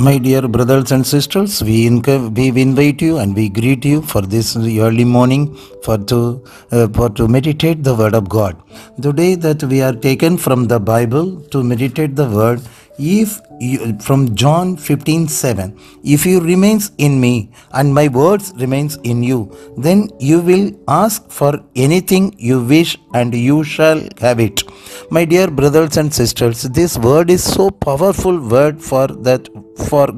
My dear brothers and sisters, we invite you and we greet you for this early morning for to meditate the word of God. The day that we are taken from the Bible to meditate the word, if you, from John 15:7, if you remains in me and my words remains in you, then you will ask for anything you wish and you shall have it. My dear brothers and sisters, this word is so powerful word for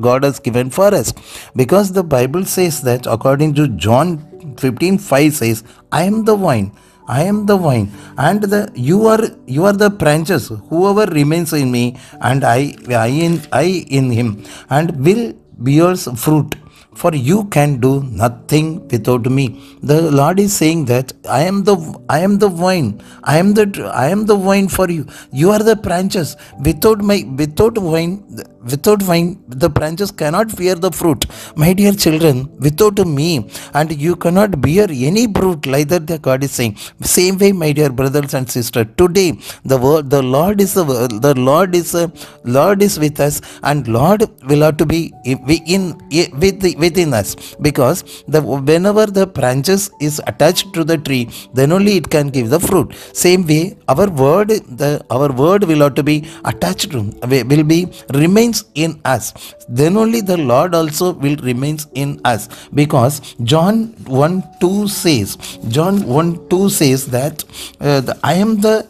God has given for us, because the Bible says that according to John 15:5 says, I am the vine, I am the vine, and you are the branches. Whoever remains in me, and I in him, and will bears fruit. For you can do nothing without me. The Lord is saying that I am the vine. I am the vine for you. You are the branches. Without vine the branches cannot bear the fruit. My dear children, without me and you cannot bear any fruit, like that the God is saying. Same way, my dear brothers and sisters, today the Lord is with us, and Lord will have to be within us, because whenever the branches is attached to the tree, then only it can give the fruit. Same way, our word will have to be attached to, will be remains in us, then only the Lord also will remains in us, because John 1:2 says that I am the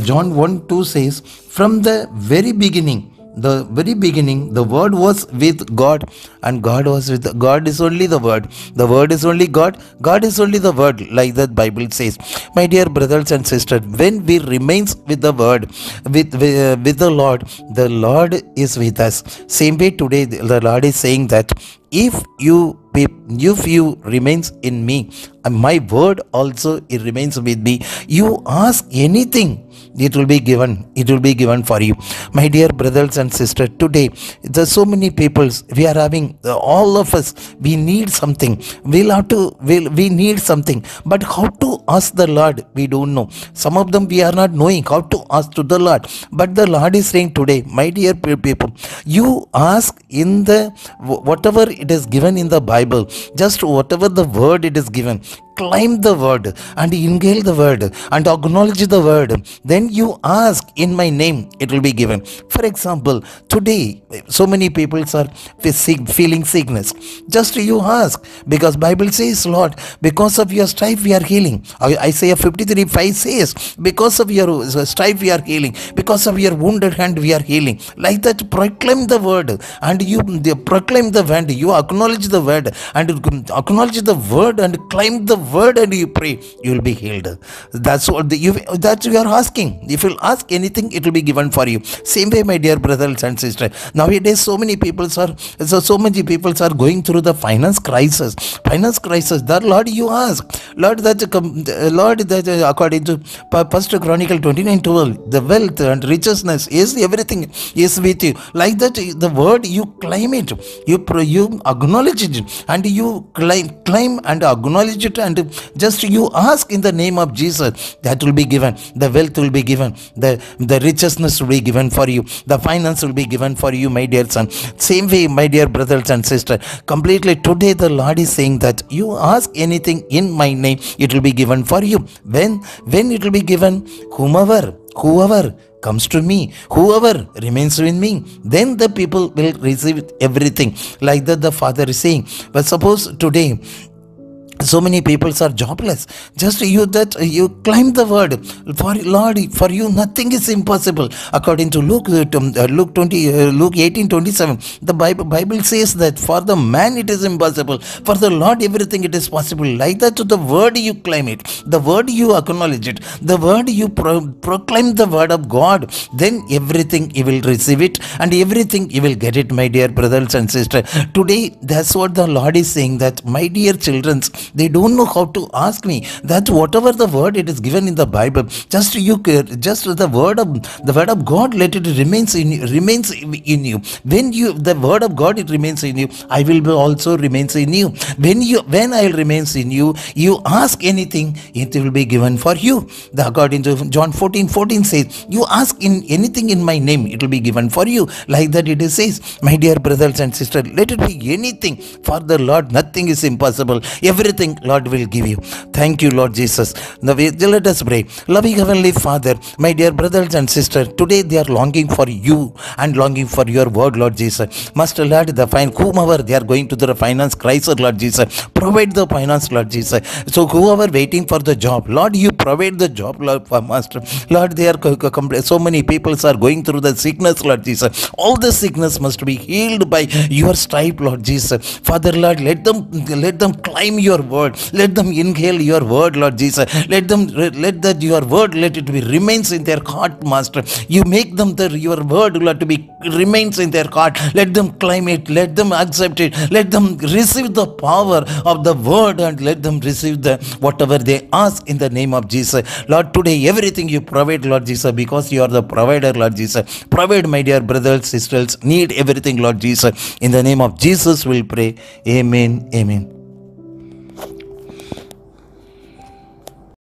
John 1:2 says, from the very beginning, the word was with God, and God was with God is only the word is only God is only the word, like that Bible says. My dear brothers and sisters, when we remains with the word, with the Lord is with us. Same way, today the Lord is saying that if you remains in me and my word also it remains with me, you ask anything, it will be given for you. My dear brothers and sisters, today there's so many people, we are having, all of us, we need something, we need something, but how to ask the Lord, we don't know. Some of them we are not knowing how to ask to the Lord, but the Lord is saying today, my dear people, you ask in the whatever it is given in the Bible, just whatever the word it is given, claim the word and inhale the word and acknowledge the word, then you ask in my name, it will be given. For example, today so many people are feeling sickness, just you ask, because Bible says, Lord, because of your stripe we are healing. Isaiah 53:5 says, because of your stripe we are healing, because of your wounded hand we are healing. Like that, proclaim the word, and you proclaim the word, you acknowledge the word and acknowledge the word and claim the word, and you pray, you will be healed. That's what you are asking. If you ask anything, it will be given for you. Same way, my dear brothers and sisters, nowadays so many people are going through the finance crisis. That Lord, you ask, Lord, that according to 1 Chronicle 29:12, the wealth and richness is everything is with you. Like that, the word, you claim it, you acknowledge it, and you claim and acknowledge it, and just you ask in the name of Jesus, that will be given. The wealth will be given, the richness will be given for you, the finance will be given for you, my dear son. Same way, my dear brothers and sisters, completely today the Lord is saying that you ask anything in my name, it will be given for you. When it will be given, whoever comes to me, whoever remains with me, then the people will receive everything. Like that the Father is saying. But suppose today so many people are jobless, just you claim the word, for Lord, for you nothing is impossible. According to Luke 18:27, the Bible says that for the man it is impossible, for the Lord everything it is possible. Like that, the word you claim it, the word you acknowledge it, the word you proclaim the word of God, then everything you will receive it, and everything you will get it, my dear brothers and sisters. Today that's what the Lord is saying, that my dear children, They don't know how to ask me. That whatever the word it is given in the Bible, just the word of God, let it remains in you. When the word of God it remains in you, I will be also remains in you. When I will remains in you, you ask anything, it will be given for you. According to John 14:14 says, you ask in anything in my name, it will be given for you. Like that it is says, my dear brothers and sisters, let it be anything for the Lord. Nothing is impossible. Everything Lord will give you. Thank you, Lord Jesus. Now let us pray. Loving Heavenly Father, my dear brothers and sisters, today they are longing for you and longing for your word, Lord Jesus. Master Lord, whomever they are going to the finance crisis, Lord Jesus, provide the finance, Lord Jesus. So whoever waiting for the job, Lord, you provide the job, Lord, for Master. Lord, they are so many people are going through the sickness, Lord Jesus. All the sickness must be healed by your stripe, Lord Jesus. Father, Lord, let them climb your word. Let them inhale your word, Lord Jesus. Let that your word, let it be remains in their heart, Master. You make them your word, Lord, to be remains in their heart. Let them climb it. Let them accept it. Let them receive the power of the word, and let them receive the whatever they ask in the name of Jesus. Lord, today everything you provide, Lord Jesus, because you are the provider, Lord Jesus. Provide, my dear brothers, sisters, need everything, Lord Jesus. In the name of Jesus we'll pray. Amen. Amen.